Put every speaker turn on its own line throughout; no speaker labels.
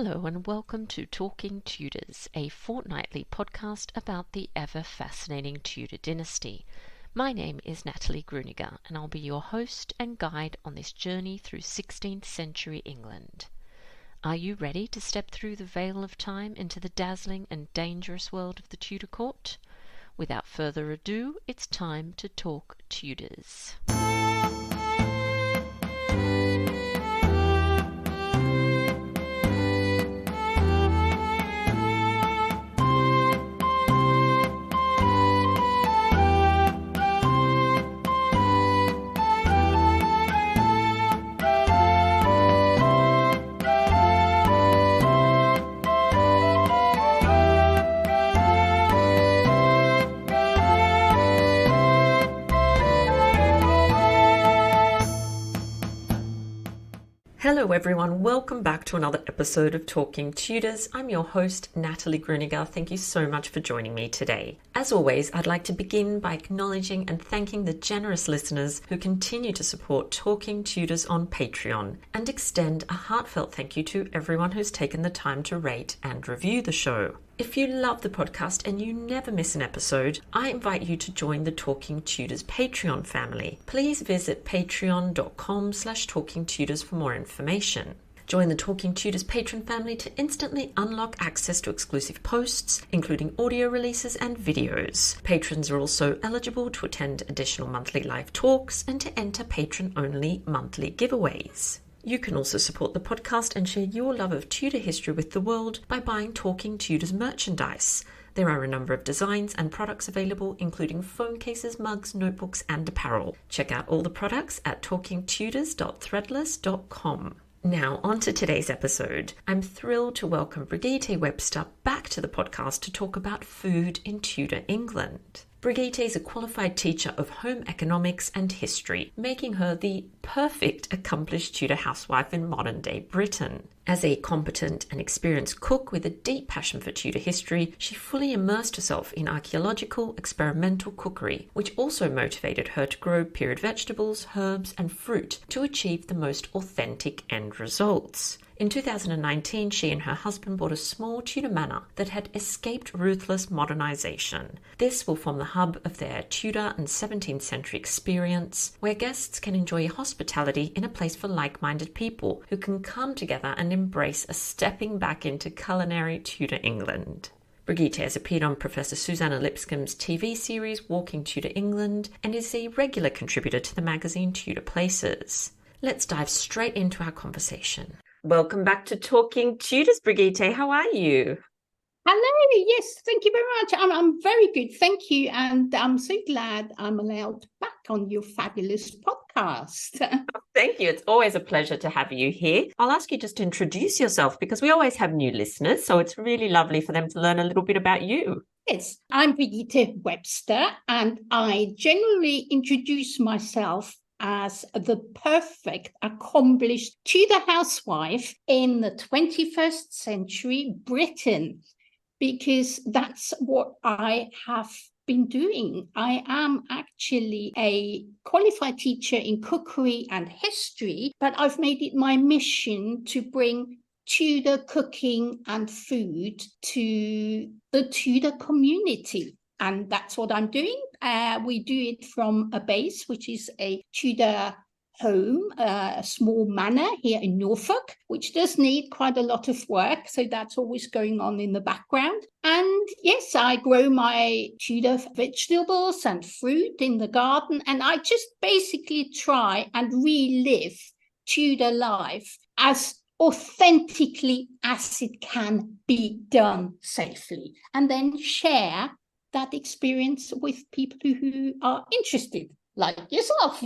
Hello and welcome to Talking Tudors, a fortnightly podcast about the ever-fascinating Tudor dynasty. My name is Natalie Grueninger and I'll be your host and guide on this journey through 16th century England. Are you ready to step through the veil of time into the dazzling and dangerous world of the Tudor court? Without further ado, it's time to talk Tudors. Hello everyone, welcome back to another episode of Talking Tudors. I'm your host, Natalie Grueninger. Thank you so much for joining me today. As always, I'd like to begin by acknowledging and thanking the generous listeners who continue to support Talking Tudors on Patreon, and extend a heartfelt thank you to everyone who's taken the time to rate and review the show. If you love the podcast and you never miss an episode, I invite you to join the Talking Tudors Patreon family. Please visit patreon.com/talkingtudors for more information. Join the Talking Tudors patron family to instantly unlock access to exclusive posts, including audio releases and videos. Patrons are also eligible to attend additional monthly live talks and to enter patron-only monthly giveaways. You can also support the podcast and share your love of Tudor history with the world by buying Talking Tudors merchandise. There are a number of designs and products available, including phone cases, mugs, notebooks, and apparel. Check out all the products at talkingtudors.threadless.com. Now, on to today's episode. I'm thrilled to welcome Brigitte Webster back to the podcast to talk about food in Tudor England. Brigitte is a qualified teacher of home economics and history, making her the perfect accomplished Tudor housewife in modern-day Britain. As a competent and experienced cook with a deep passion for Tudor history, she fully immersed herself in archaeological, experimental cookery, which also motivated her to grow period vegetables, herbs, and fruit to achieve the most authentic end results. In 2019, she and her husband bought a small Tudor manor that had escaped ruthless modernization. This will form the hub of their Tudor and 17th century experience, where guests can enjoy hospitality in a place for like-minded people who can come together and embrace a stepping back into culinary Tudor England. Brigitte has appeared on Professor Susanna Lipscomb's TV series Walking Tudor England and is a regular contributor to the magazine Tudor Places. Let's dive straight into our conversation. Welcome back to Talking Tudors, Brigitte. How are you?
Hello. Yes, thank you very much. I'm very good, thank you, and I'm so glad I'm allowed back on your fabulous podcast.
Thank you. It's always a pleasure to have you here. I'll ask you just to introduce yourself because we always have new listeners, so it's really lovely for them to learn a little bit about you.
Yes, I'm Brigitte Webster, and I generally introduce myself as the perfect, accomplished Tudor housewife in the 21st century Britain, because that's what I have been doing. I am actually a qualified teacher in cookery and history, but I've made it my mission to bring Tudor cooking and food to the Tudor community. And that's what I'm doing. We do it from a base, which is a Tudor home, a small manor here in Norfolk, which does need quite a lot of work. So that's always going on in the background. And yes, I grow my Tudor vegetables and fruit in the garden. And I just basically try and relive Tudor life as authentically as it can be done safely. And then share that experience with people who are interested, like yourself.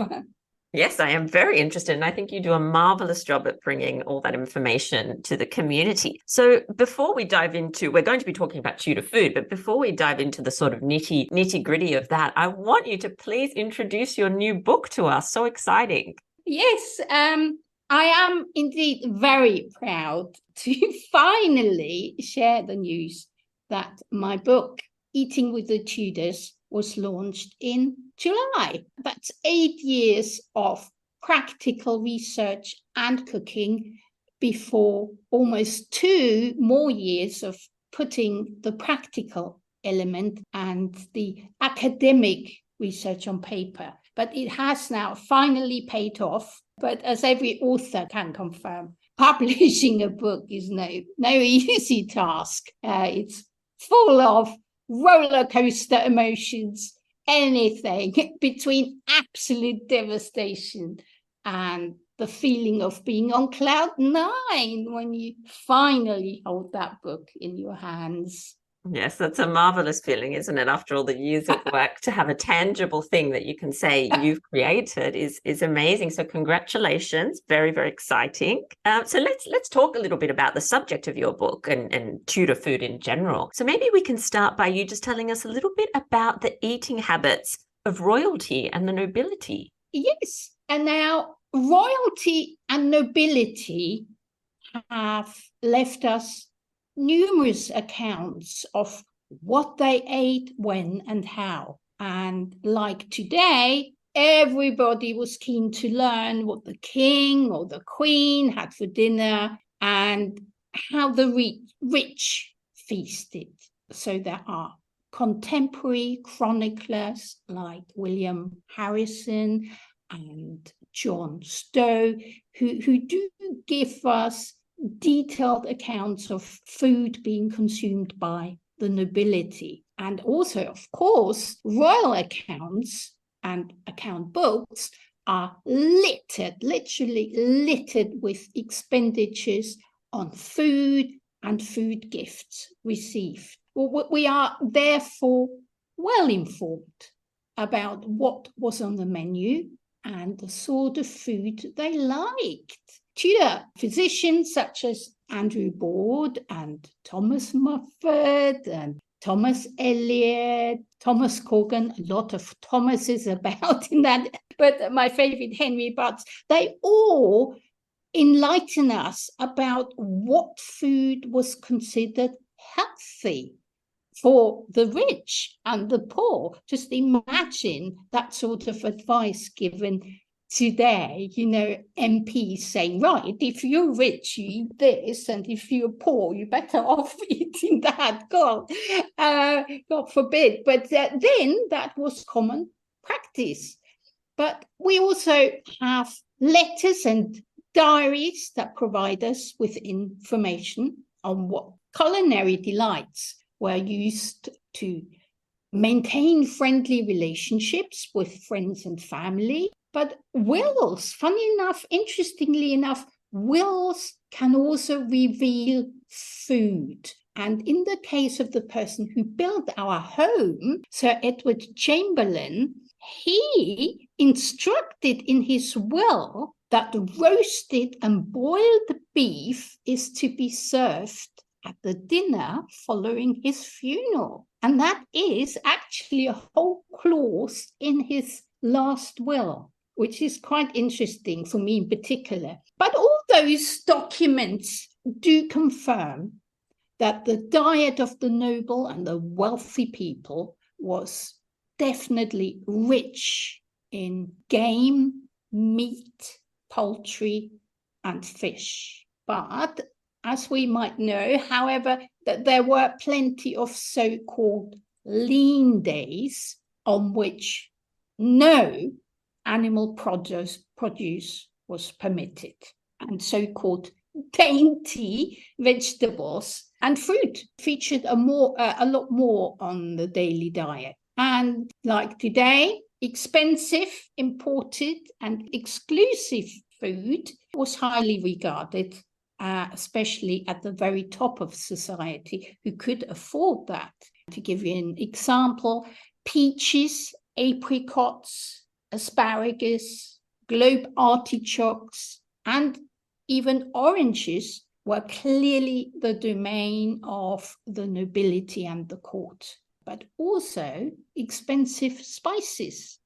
Yes, I am very interested, and I think you do a marvelous job at bringing all that information to the community. So before we dive into, we're going to be talking about Tudor food, but before we dive into the sort of nitty-gritty of that, I want you to please introduce your new book to us. So exciting.
Yes, I am indeed very proud to finally share the news that my book, Eating with the Tudors, was launched in July. That's 8 years of practical research and cooking before almost 2 more years of putting the practical element and the academic research on paper. But it has now finally paid off. But as every author can confirm, publishing a book is no easy task. It's full of roller coaster emotions, anything between absolute devastation and the feeling of being on cloud 9 when you finally hold that book in your hands.
Yes, that's a marvelous feeling, isn't it? After all the years of work, to have a tangible thing that you can say you've created is amazing. So congratulations, very, very exciting. So let's talk a little bit about the subject of your book and Tudor food in general. So maybe we can start by you just telling us a little bit about the eating habits of royalty and the nobility.
Yes, and now royalty and nobility have left us numerous accounts of what they ate, when and how. And like today, everybody was keen to learn what the king or the queen had for dinner and how the rich feasted. So there are contemporary chroniclers like William Harrison and John Stowe who do give us detailed accounts of food being consumed by the nobility. And also, of course, royal accounts and account books are literally littered with expenditures on food and food gifts received. We are therefore well informed about what was on the menu and the sort of food they liked. Tudor physicians such as Andrew Boord and Thomas Mufford and Thomas Eliot, Thomas Corgan, a lot of Thomases about in that, but my favorite Henry Butts, they all enlighten us about what food was considered healthy for the rich and the poor. Just imagine that sort of advice given today, MPs saying, right, if you're rich, you eat this, and if you're poor, you're better off eating that. God forbid. But then that was common practice. But we also have letters and diaries that provide us with information on what culinary delights were used to maintain friendly relationships with friends and family. But wills, funny enough, interestingly enough, wills can also reveal food. And in the case of the person who built our home, Sir Edward Chamberlain, he instructed in his will that the roasted and boiled beef is to be served at the dinner following his funeral. And that is actually a whole clause in his last will, which is quite interesting for me in particular. But all those documents do confirm that the diet of the noble and the wealthy people was definitely rich in game, meat, poultry, and fish. But as we might know, however, that there were plenty of so-called lean days on which no animal produce was permitted, and so-called dainty vegetables and fruit featured a lot more on the daily diet. And like today, expensive, imported, and exclusive food was highly regarded, especially at the very top of society who could afford that. To give you an example, peaches, apricots, asparagus, globe artichokes, and even oranges were clearly the domain of the nobility and the court. But also expensive spices,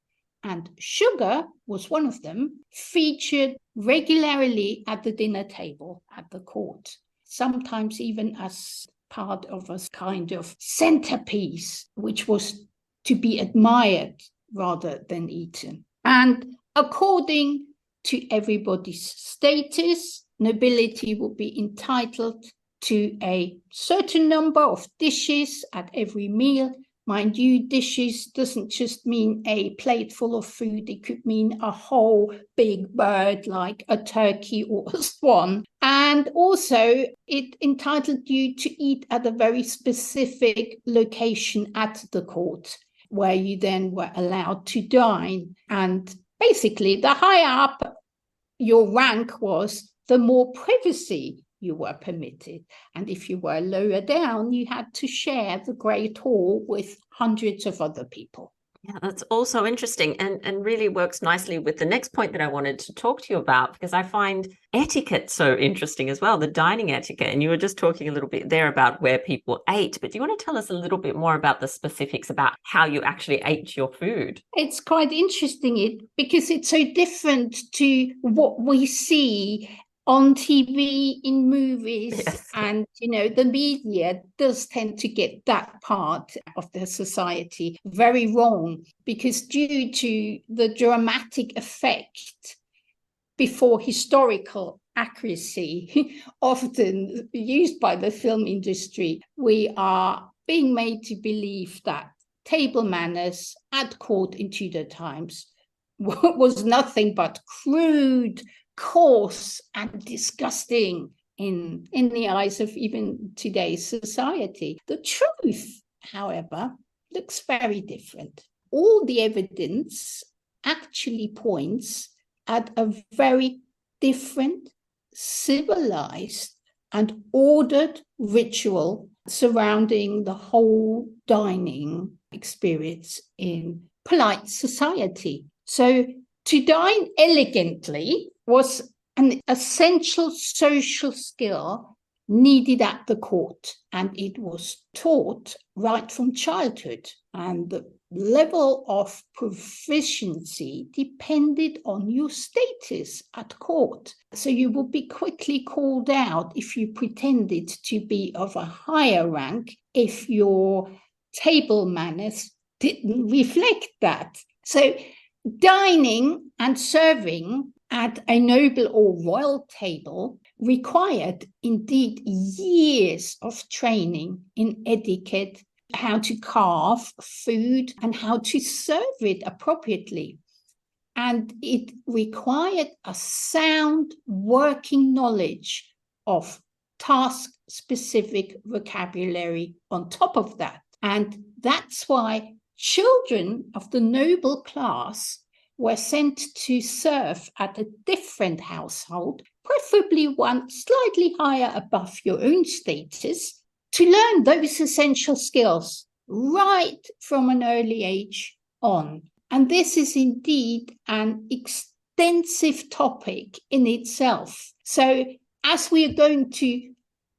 and sugar was one of them, featured regularly at the dinner table at the court, sometimes even as part of a kind of centerpiece, which was to be admired rather than eaten. And according to everybody's status, nobility would be entitled to a certain number of dishes at every meal. Mind you, dishes doesn't just mean a plate full of food. It could mean a whole big bird like a turkey or a swan. And also, it entitled you to eat at a very specific location at the court, where you then were allowed to dine. And basically, the higher up your rank was, the more privacy you were permitted. And if you were lower down, you had to share the great hall with hundreds of other people.
Yeah, that's also interesting and really works nicely with the next point that I wanted to talk to you about, because I find etiquette so interesting as well, the dining etiquette. And you were just talking a little bit there about where people ate, but do you want to tell us a little bit more about the specifics about how you actually ate your food?
It's quite interesting because it's so different to what we see on TV, in movies,
yes.
And, the media does tend to get that part of the society very wrong, because due to the dramatic effect before historical accuracy often used by the film industry, we are being made to believe that table manners at court in Tudor times was nothing but crude, coarse and disgusting in the eyes of even today's society. The truth, however, looks very different. All the evidence actually points at a very different, civilized and ordered ritual surrounding the whole dining experience in polite society. So to dine elegantly was an essential social skill needed at the court, and it was taught right from childhood. And the level of proficiency depended on your status at court. So you would be quickly called out if you pretended to be of a higher rank, if your table manners didn't reflect that. So dining and serving at a noble or royal table required indeed years of training in etiquette, how to carve food and how to serve it appropriately. And it required a sound working knowledge of task-specific vocabulary on top of that. And that's why children of the noble class were sent to serve at a different household, preferably one slightly higher above your own status, to learn those essential skills right from an early age on. And this is indeed an extensive topic in itself. So as we are going to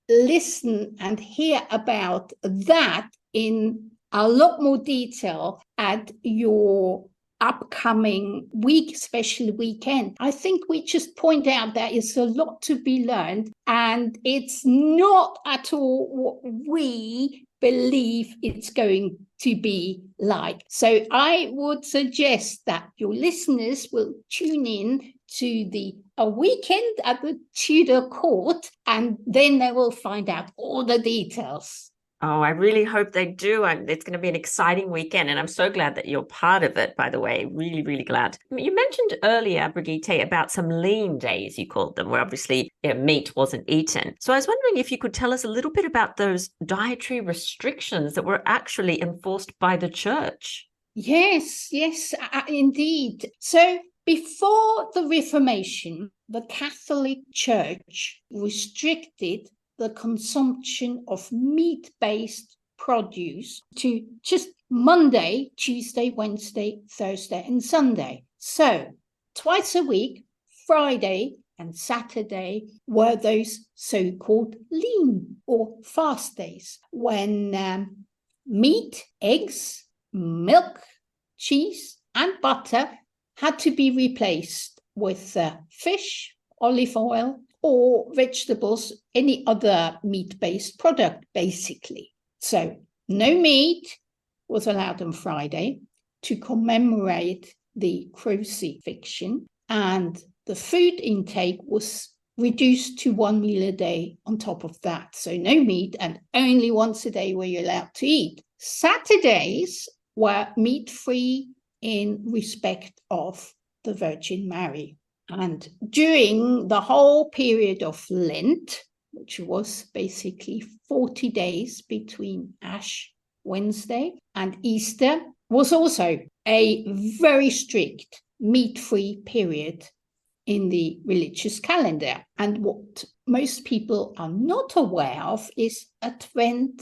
listen and hear about that in a lot more detail at your upcoming week, especially weekend, I think we just point out there is a lot to be learned, and it's not at all what we believe it's going to be like. So I would suggest that your listeners will tune in to a weekend at the Tudor court, and then they will find out all the details.
Oh, I really hope they do. It's going to be an exciting weekend, and I'm so glad that you're part of it, by the way. Really, really glad. You mentioned earlier, Brigitte, about some lean days, you called them, where obviously meat wasn't eaten. So I was wondering if you could tell us a little bit about those dietary restrictions that were actually enforced by the church.
Yes, indeed. So before the Reformation, the Catholic Church restricted the consumption of meat-based produce to just Monday, Tuesday, Wednesday, Thursday, and Sunday. So twice a week, Friday and Saturday, were those so-called lean or fast days, when meat, eggs, milk, cheese, and butter had to be replaced with fish, olive oil, or vegetables, any other meat-based product, basically. So no meat was allowed on Friday to commemorate the crucifixion, and the food intake was reduced to 1 meal a day on top of that. So no meat, and only once a day were you allowed to eat. Saturdays were meat-free in respect of the Virgin Mary. And during the whole period of Lent, which was basically 40 days between Ash Wednesday and Easter, was also a very strict meat-free period in the religious calendar. And what most people are not aware of is Advent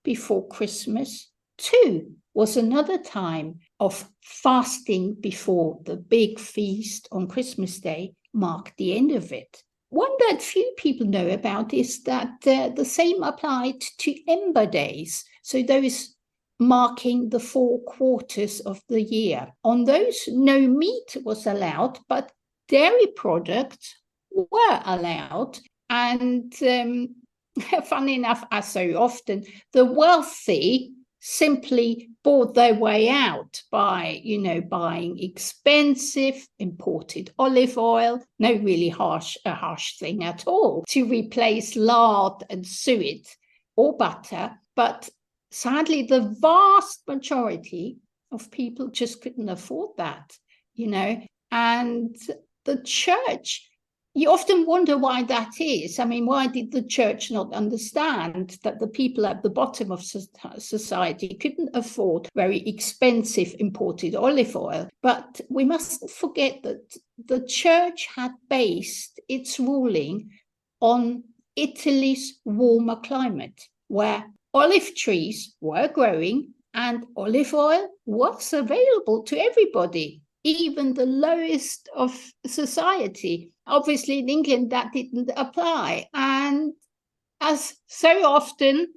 before Christmas too was another time of fasting before the big feast on Christmas Day marked the end of it. One that few people know about is that the same applied to Ember Days, so those marking the 4 quarters of the year. On those, no meat was allowed, but dairy products were allowed. And funny enough, as so often, the wealthy simply bought their way out by, buying expensive imported olive oil, no really harsh thing at all, to replace lard and suet or butter. But sadly, the vast majority of people just couldn't afford that, and the church, you often wonder why that is. I mean, why did the church not understand that the people at the bottom of society couldn't afford very expensive imported olive oil? But we mustn't forget that the church had based its ruling on Italy's warmer climate, where olive trees were growing and olive oil was available to everybody, even the lowest of society. Obviously, in England, that didn't apply. And as so often,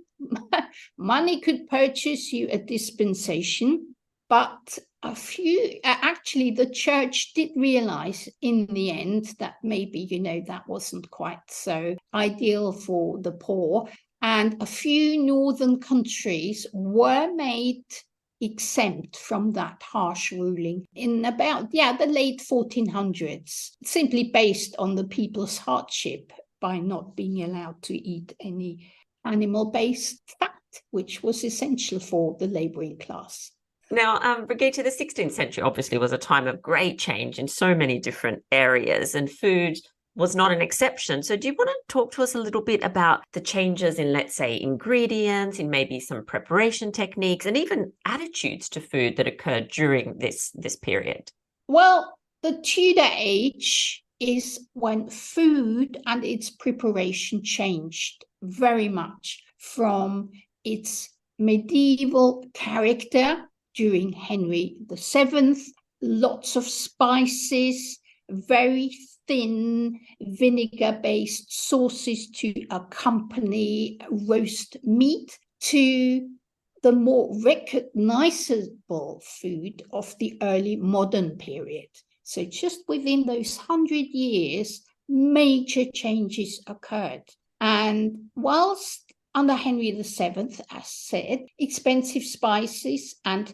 money could purchase you a dispensation, but actually, the church did realize in the end that maybe, that wasn't quite so ideal for the poor. And a few northern countries were made exempt from that harsh ruling in about the late 1400s, simply based on the people's hardship by not being allowed to eat any animal-based fat, which was essential for the labouring class.
Now, Brigitte, the 16th century obviously was a time of great change in so many different areas, and food was not an exception. So do you want to talk to us a little bit about the changes in, let's say, ingredients, in maybe some preparation techniques, and even attitudes to food that occurred during this period?
Well, the Tudor age is when food and its preparation changed very much from its medieval character during Henry VII, lots of spices, very thin vinegar-based sauces to accompany roast meat, to the more recognizable food of the early modern period. So just within those 100 years, major changes occurred. And whilst under Henry VII, as said, expensive spices and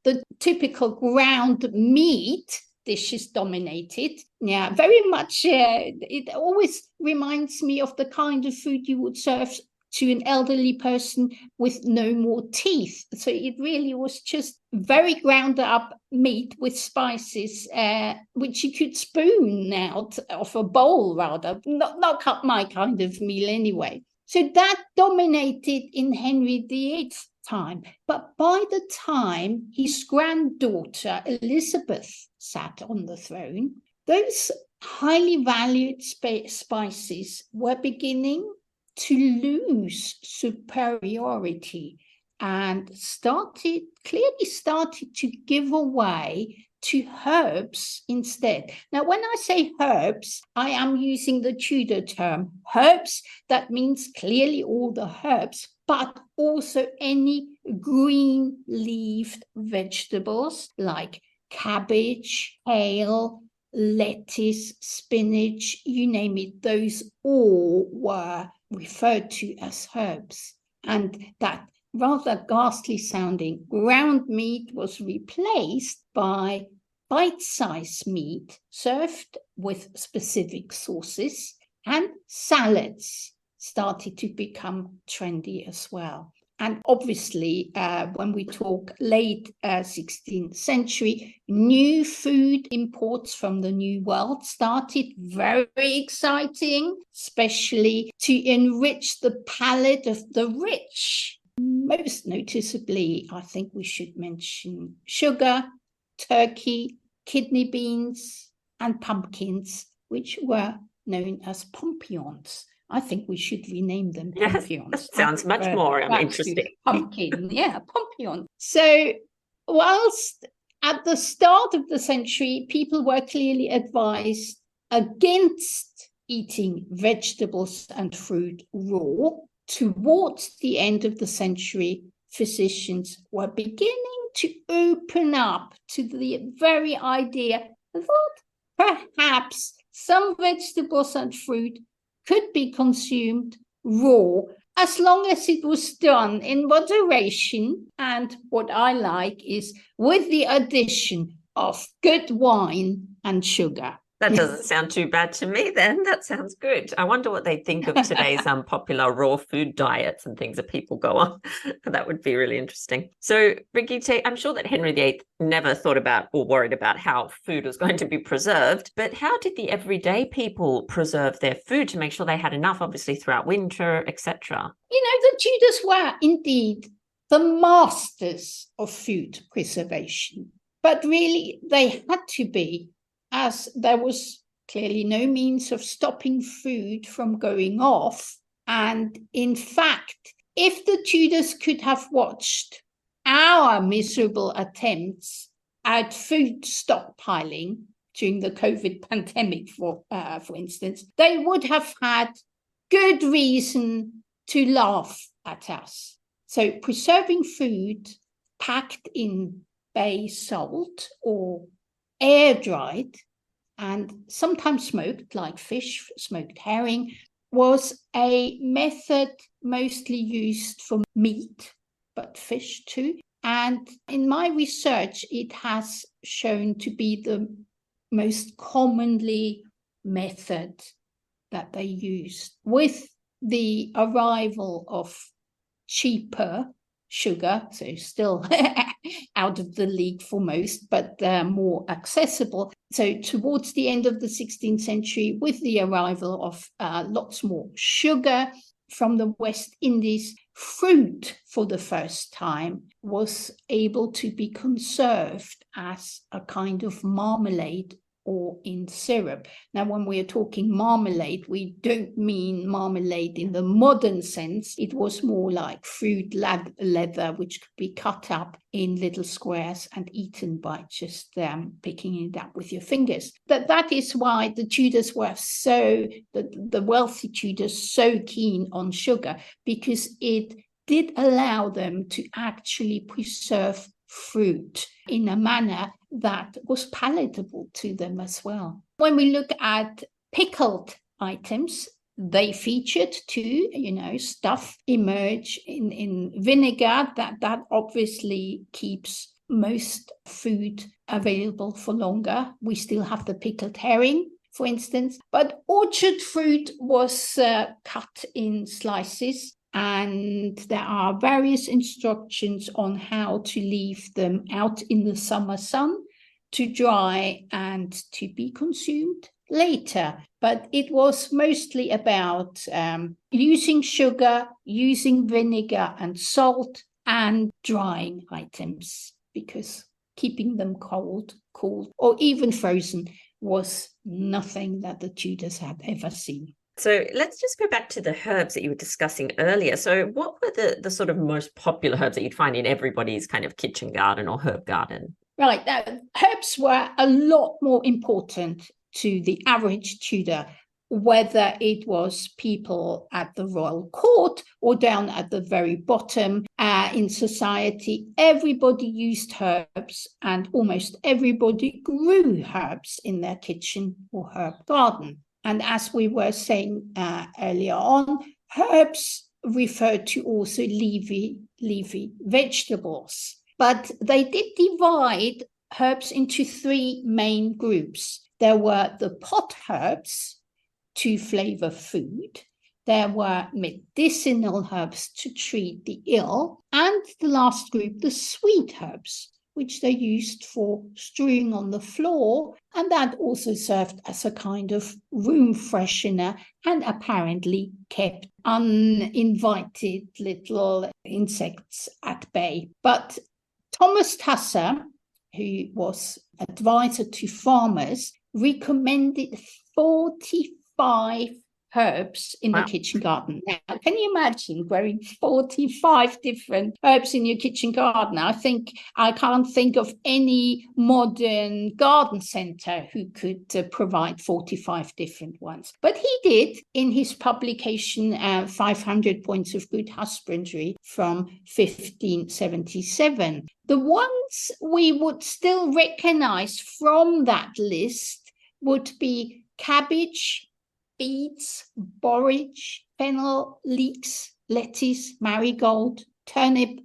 the typical ground meat dishes dominated. Yeah, very much. It always reminds me of the kind of food you would serve to an elderly person with no more teeth. So it really was just very ground up meat with spices, which you could spoon out of a bowl rather, not my kind of meal anyway. So that dominated in Henry VIII's time. But by the time his granddaughter Elizabeth sat on the throne, those highly valued spices were beginning to lose superiority and clearly started to give away to herbs instead. Now, when I say herbs, I am using the Tudor term herbs. That means clearly all the herbs, but also any green-leafed vegetables like cabbage, kale, lettuce, spinach, you name it. Those all were referred to as herbs. And that rather ghastly sounding ground meat was replaced by bite-sized meat served with specific sauces and salads started to become trendy as well. And obviously, when we talk late 16th century, new food imports from the New World started, very exciting, especially to enrich the palate of the rich. Most noticeably, I think we should mention sugar, turkey, kidney beans, and pumpkins, which were known as pompions. I think we should rename them pompions.
Yes, that sounds much more interesting.
Pumpkin, yeah, pompion. So whilst at the start of the century, people were clearly advised against eating vegetables and fruit raw, towards the end of the century, physicians were beginning to open up to the very idea that perhaps some vegetables and fruit could be consumed raw, as long as it was done in moderation. And what I like is with the addition of good wine and sugar.
That doesn't sound too bad to me then. That sounds good. I wonder what they think of today's popular raw food diets and things that people go on. That would be really interesting. So, Brigitte, I'm sure that Henry VIII never thought about or worried about how food was going to be preserved, but how did the everyday people preserve their food to make sure they had enough, obviously, throughout winter, etc.?
The Tudors were indeed the masters of food preservation, but really they had to be, as there was clearly no means of stopping food from going off. And in fact, if the Tudors could have watched our miserable attempts at food stockpiling during the COVID pandemic, for instance, they would have had good reason to laugh at us. So preserving food packed in bay salt or air-dried and sometimes smoked, like fish, smoked herring, was a method mostly used for meat, but fish too. And in my research, it has shown to be the most commonly method that they used. With the arrival of cheaper sugar, so still out of the league for most, but more accessible. So towards the end of the 16th century, with the arrival of lots more sugar from the West Indies, fruit for the first time was able to be conserved as a kind of marmalade or in syrup. Now, when we are talking marmalade, we don't mean marmalade in the modern sense. It was more like fruit leather, which could be cut up in little squares and eaten by just picking it up with your fingers. That is why the Tudors were the wealthy Tudors, so keen on sugar, because it did allow them to actually preserve fruit in a manner that was palatable to them as well. When we look at pickled items, they featured too, stuff emerge in vinegar that obviously keeps most food available for longer. We still have the pickled herring, for instance, but orchard fruit was cut in slices. And there are various instructions on how to leave them out in the summer sun to dry and to be consumed later. But it was mostly about using sugar, using vinegar and salt, and drying items, because keeping them cold, or even frozen was nothing that the Tudors had ever seen.
So let's just go back to the herbs that you were discussing earlier. So what were the sort of most popular herbs that you'd find in everybody's kind of kitchen garden or herb garden?
Right. Now, herbs were a lot more important to the average Tudor, whether it was people at the royal court or down at the very bottom in society. Everybody used herbs, and almost everybody grew herbs in their kitchen or herb garden. And as we were saying earlier on, herbs refer to also leafy vegetables. But they did divide herbs into three main groups. There were the pot herbs, to flavour food. There were medicinal herbs to treat the ill, and the last group, the sweet herbs, which they used for strewing on the floor, and that also served as a kind of room freshener and apparently kept uninvited little insects at bay. But Thomas Tusser, who was advisor to farmers, recommended 45 herbs in the kitchen garden. Now, can you imagine growing 45 different herbs in your kitchen garden? I can't think of any modern garden centre who could provide 45 different ones. But he did in his publication, 500 Points of Good Husbandry from 1577. The ones we would still recognise from that list would be cabbage, beets, borage, fennel, leeks, lettuce, marigold, turnip,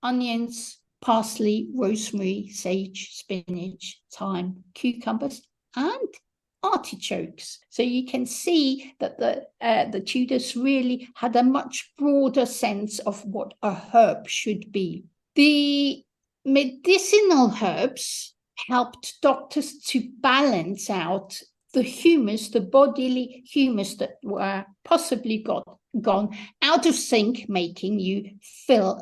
onions, parsley, rosemary, sage, spinach, thyme, cucumbers, and artichokes. So you can see that the Tudors really had a much broader sense of what a herb should be. The medicinal herbs helped doctors to balance out the humus, the bodily humus that were possibly gone out of sync, making you feel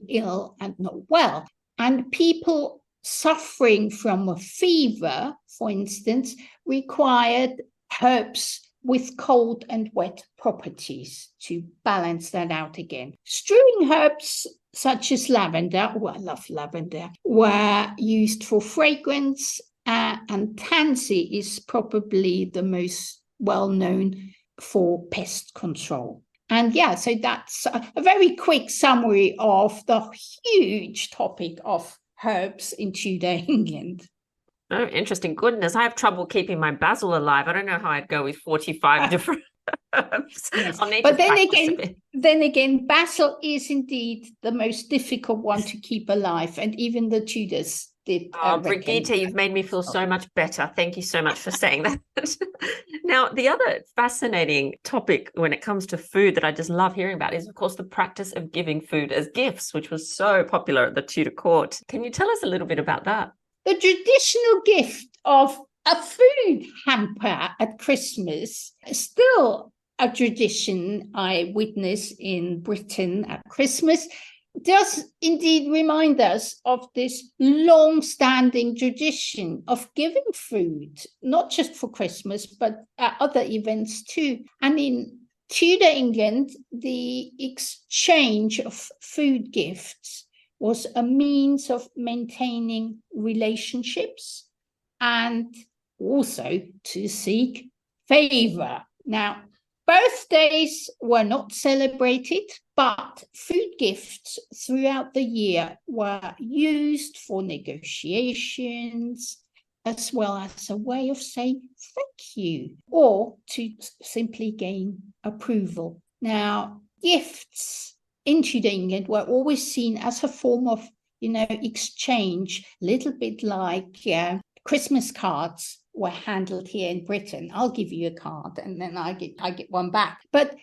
ill and not well. And people suffering from a fever, for instance, required herbs with cold and wet properties to balance that out again. Strewing herbs such as lavender, I love lavender, were used for fragrance, and tansy is probably the most well-known for pest control. And so that's a very quick summary of the huge topic of herbs in Tudor England.
Oh, interesting. Goodness, I have trouble keeping my basil alive. I don't know how I'd go with 45 different herbs.
Yes. But then again, basil is indeed the most difficult one to keep alive, and even the Tudors did.
Brigitte, you've made me feel so much better. Thank you so much for saying that. Now, the other fascinating topic when it comes to food that I just love hearing about is, of course, the practice of giving food as gifts, which was so popular at the Tudor court. Can you tell us a little bit about that?
The traditional gift of a food hamper at Christmas is still a tradition I witness in Britain at Christmas. Does indeed remind us of this long-standing tradition of giving food, not just for Christmas, but at other events too. And in Tudor England, the exchange of food gifts was a means of maintaining relationships and also to seek favour. Now, birthdays were not celebrated, but food gifts throughout the year were used for negotiations, as well as a way of saying thank you, or to simply gain approval. Now, gifts in Tudor England were always seen as a form of, exchange, a little bit like Christmas cards were handled here in Britain. I'll give you a card and then I get one back. But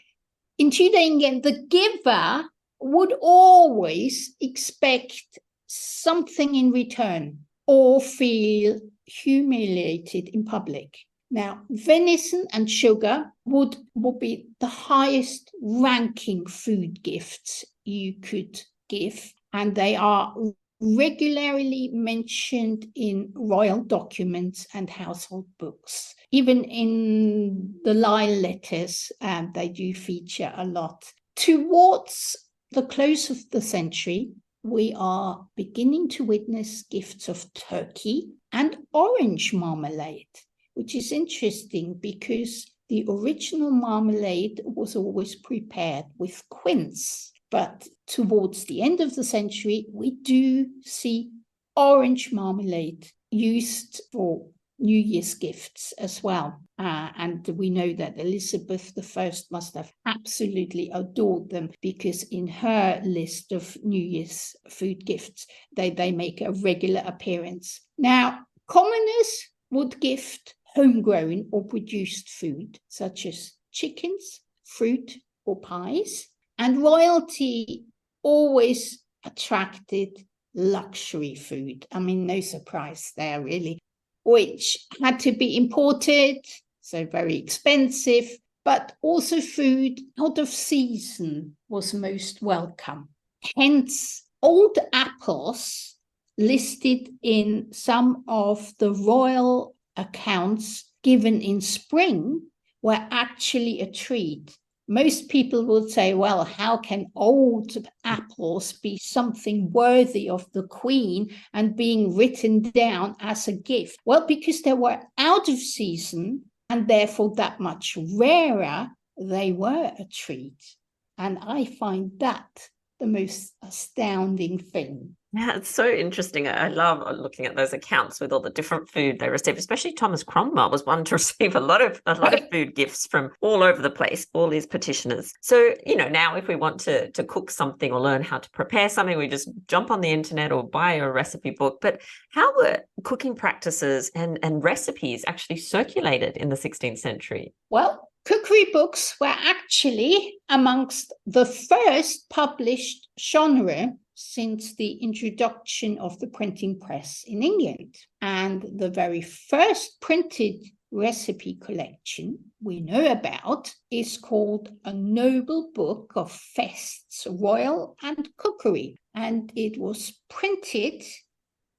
in Tudor England, the giver would always expect something in return or feel humiliated in public. Now, venison and sugar would be the highest ranking food gifts you could give, and they are regularly mentioned in royal documents and household books. Even in the Lyle letters, they do feature a lot. Towards the close of the century, we are beginning to witness gifts of turkey and orange marmalade, which is interesting because the original marmalade was always prepared with quince. But towards the end of the century, we do see orange marmalade used for New Year's gifts as well. And we know that Elizabeth I must have absolutely adored them, because in her list of New Year's food gifts, they make a regular appearance. Now, commoners would gift homegrown or produced food, such as chickens, fruit, or pies. And royalty always attracted luxury food. I mean, no surprise there, really, which had to be imported, so very expensive, but also food out of season was most welcome. Hence, old apples listed in some of the royal accounts given in spring were actually a treat. Most people would say, well, how can old apples be something worthy of the Queen and being written down as a gift? Well, because they were out of season and therefore that much rarer, they were a treat. And I find that the most astounding thing.
Yeah, it's so interesting. I love looking at those accounts with all the different food they receive. Especially Thomas Cromwell was one to receive a lot of food gifts from all over the place, all his petitioners. So, now if we want to cook something or learn how to prepare something, we just jump on the internet or buy a recipe book. But how were cooking practices and recipes actually circulated in the 16th century?
Well, cookery books were actually amongst the first published genre since the introduction of the printing press in England. And the very first printed recipe collection we know about is called A Noble Book of Feasts, Royal and Cookery. And it was printed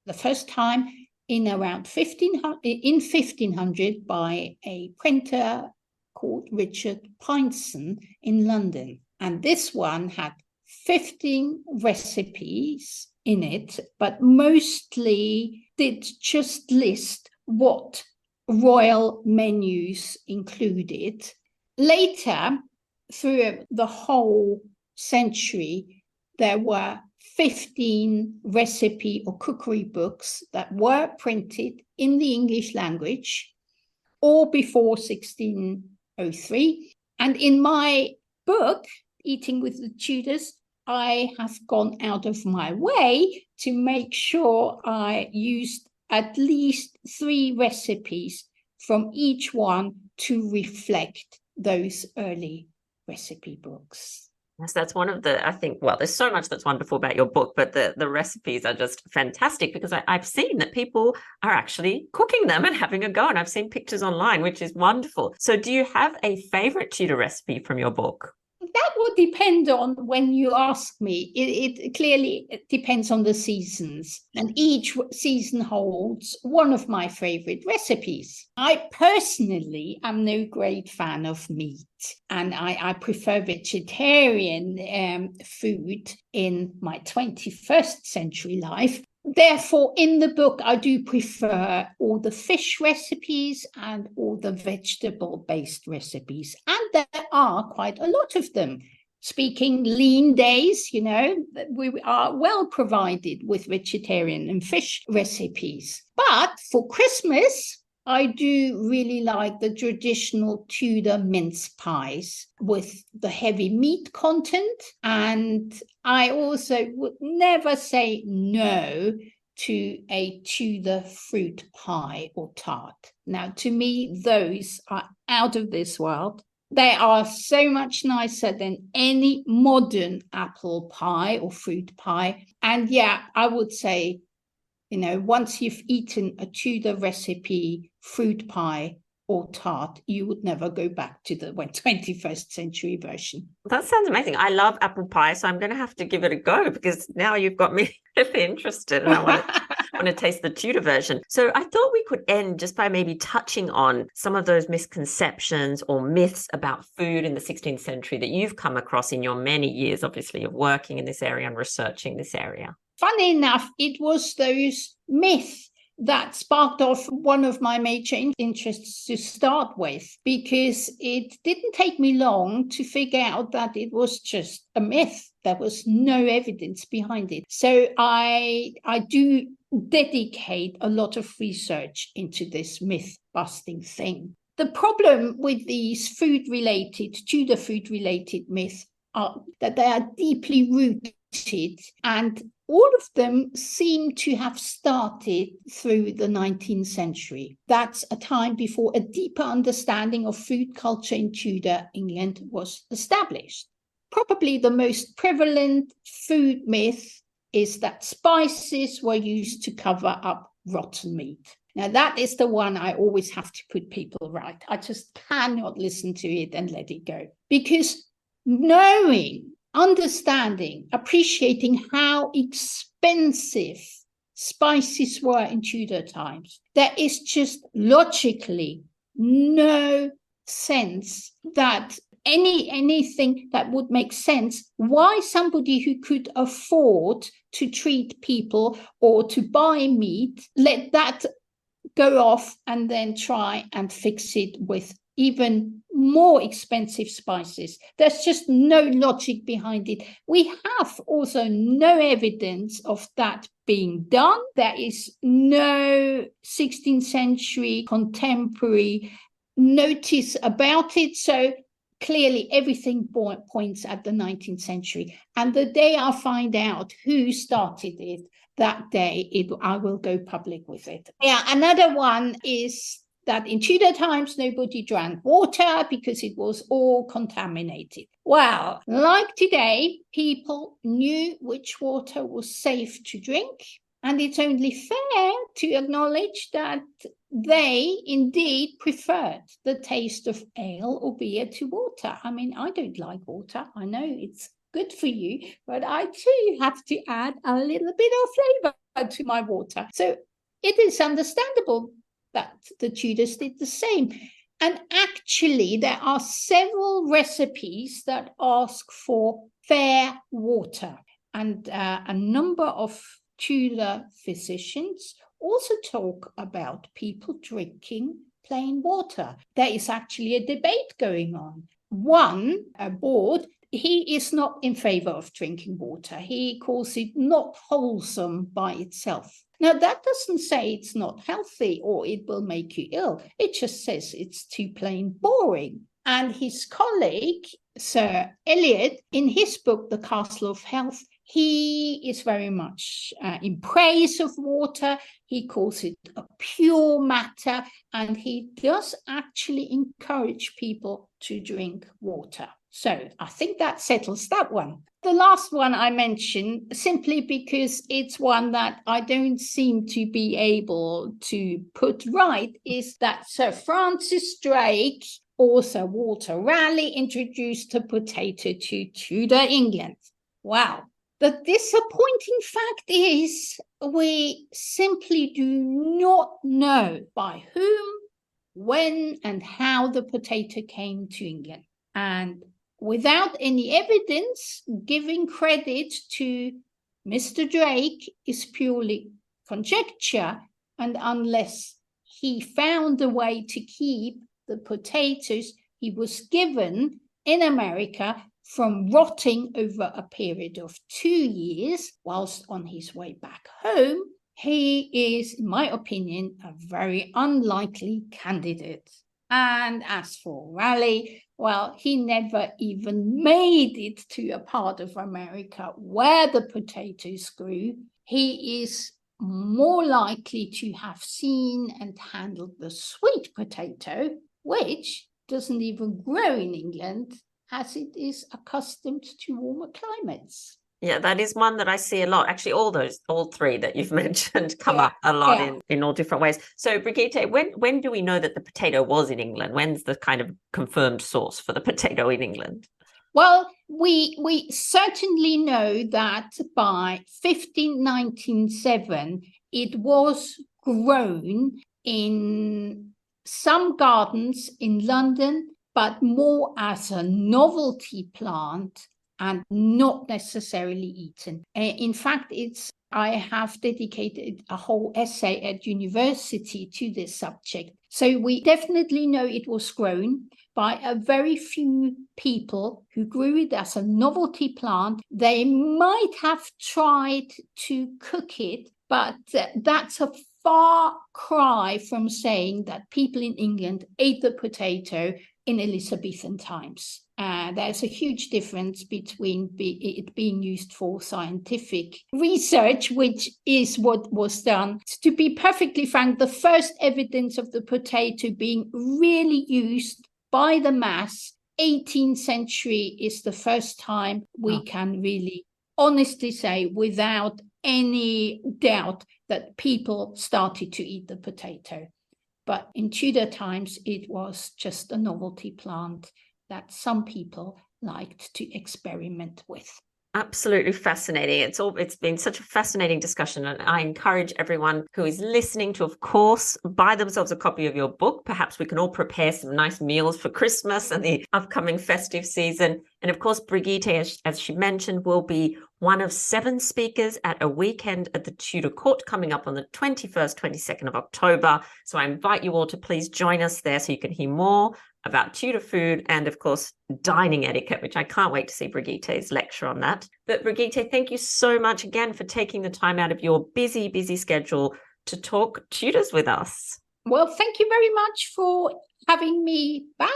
the first time in around 1500 by a printer called Richard Pinson in London. And this one had 15 recipes in it, but mostly did just list what royal menus included. Later, through the whole century, there were 15 recipe or cookery books that were printed in the English language, all before 1603. And in my book, Eating with the Tudors, I have gone out of my way to make sure I used at least 3 recipes from each one to reflect those early recipe books.
Yes, that's one of the, I think, well, there's so much that's wonderful about your book, but the recipes are just fantastic because I've seen that people are actually cooking them and having a go. And I've seen pictures online, which is wonderful. So do you have a favorite Tudor recipe from your book?
That would depend on when you ask me. It clearly depends on the seasons, and each season holds one of my favorite recipes. I personally am no great fan of meat, and I prefer vegetarian food in my 21st century life. Therefore, in the book, I do prefer all the fish recipes and all the vegetable-based recipes. And there are quite a lot of them. Speaking lean days, we are well provided with vegetarian and fish recipes. But for Christmas, I do really like the traditional Tudor mince pies with the heavy meat content. And I also would never say no to a Tudor fruit pie or tart. Now, to me, those are out of this world. They are so much nicer than any modern apple pie or fruit pie. And yeah, I would say, once you've eaten a Tudor recipe fruit pie or tart, you would never go back to the 21st century version.
That sounds amazing. I love apple pie, so I'm going to have to give it a go because now you've got me really interested and I want to taste the Tudor version. So I thought we could end just by maybe touching on some of those misconceptions or myths about food in the 16th century that you've come across in your many years, obviously, of working in this area and researching this area.
Funny enough, it was those myths that sparked off one of my major interests to start with, because it didn't take me long to figure out that it was just a myth. There was no evidence behind it. So I do dedicate a lot of research into this myth-busting thing. The problem with these Tudor food-related myths are that they are deeply rooted and all of them seem to have started through the 19th century. That's a time before a deeper understanding of food culture in Tudor England was established. Probably the most prevalent food myth is that spices were used to cover up rotten meat. Now, that is the one I always have to put people right. I just cannot listen to it and let it go. Because knowing, understanding, appreciating how expensive spices were in Tudor times, there is just logically no sense that anything that would make sense why somebody who could afford to treat people or to buy meat let that go off and then try and fix it with even more expensive spices. There's just no logic behind it. We have also no evidence of that being done. There is no 16th century contemporary notice about it. So clearly everything points at the 19th century. And the day I find out who started it, that day I will go public with it. Yeah, another one is that in Tudor times, nobody drank water because it was all contaminated. Well, like today, people knew which water was safe to drink. And it's only fair to acknowledge that they indeed preferred the taste of ale or beer to water. I mean, I don't like water. I know it's good for you, but I too have to add a little bit of flavor to my water. So it is understandable that the Tudors did the same. And actually, there are several recipes that ask for fair water. And a number of Tudor physicians also talk about people drinking plain water. There is actually a debate going on. One, a board, he is not in favor of drinking water. He calls it not wholesome by itself. Now, that doesn't say it's not healthy or it will make you ill. It just says it's too plain boring. And his colleague, Sir Eliot, in his book, The Castle of Health, he is very much in praise of water. He calls it a pure matter, and he does actually encourage people to drink water. So I think that settles that one. The last one I mentioned, simply because it's one that I don't seem to be able to put right, is that Sir Francis Drake, author Walter Raleigh, introduced the potato to Tudor England. Wow. The disappointing fact is we simply do not know by whom, when, and how the potato came to England. And without any evidence, giving credit to Mr. Drake is purely conjecture, and unless he found a way to keep the potatoes he was given in America from rotting over a period of 2 years whilst on his way back home, he is, in my opinion, a very unlikely candidate. And as for Raleigh, well, he never even made it to a part of America where the potatoes grew. He is more likely to have seen and handled the sweet potato, which doesn't even grow in England, as it is accustomed to warmer climates.
Yeah, that is one that I see a lot. Actually, all three that you've mentioned come up a lot in all different ways. So, Brigitte, when do we know that the potato was in England? When's the kind of confirmed source for the potato in England?
Well, we certainly know that by 1597, it was grown in some gardens in London, but more as a novelty plant and not necessarily eaten. In fact, I have dedicated a whole essay at university to this subject. So we definitely know it was grown by a very few people who grew it as a novelty plant. They might have tried to cook it, but that's a far cry from saying that people in England ate the potato in Elizabethan times. There's a huge difference between it being used for scientific research, which is what was done. To be perfectly frank, the first evidence of the potato being really used by the mass, 18th century, is the first time we can really honestly say without any doubt that people started to eat the potato. But in Tudor times, it was just a novelty plant that some people liked to experiment with.
Absolutely fascinating. It's been such a fascinating discussion, and I encourage everyone who is listening to, of course, buy themselves a copy of your book. Perhaps we can all prepare some nice meals for Christmas and the upcoming festive season. And of course, Brigitte, as she mentioned, will be one of 7 speakers at a weekend at the Tudor Court coming up on the 21st, 22nd of October. So I invite you all to please join us there so you can hear more about Tudor food and, of course, dining etiquette, which I can't wait to see Brigitte's lecture on that. But Brigitte, thank you so much again for taking the time out of your busy, busy schedule to talk Tudors with us.
Well, thank you very much for having me back.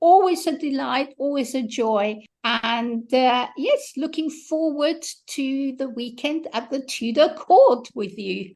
Always a delight, always a joy. And yes, looking forward to the weekend at the Tudor Court with you.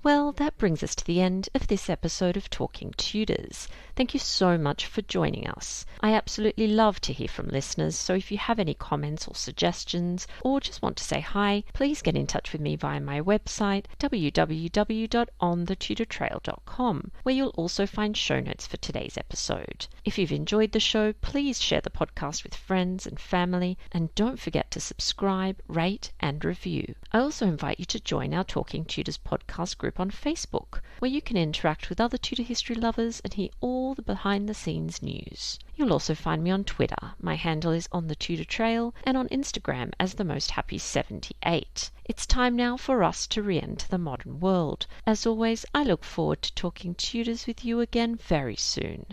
Well, that brings us to the end of this episode of Talking Tudors. Thank you so much for joining us. I absolutely love to hear from listeners, so if you have any comments or suggestions, or just want to say hi, please get in touch with me via my website, www.onthetudortrail.com, where you'll also find show notes for today's episode. If you've enjoyed the show, please share the podcast with friends and family, and don't forget to subscribe, rate, and review. I also invite you to join our Talking Tudors podcast group on Facebook, where you can interact with other Tudor history lovers and hear all the behind-the-scenes news. You'll also find me on Twitter. My handle is On the Tudor Trail, and on Instagram as The Most Happy 78. It's time now for us to re-enter the modern world. As always, I look forward to talking Tudors with you again very soon.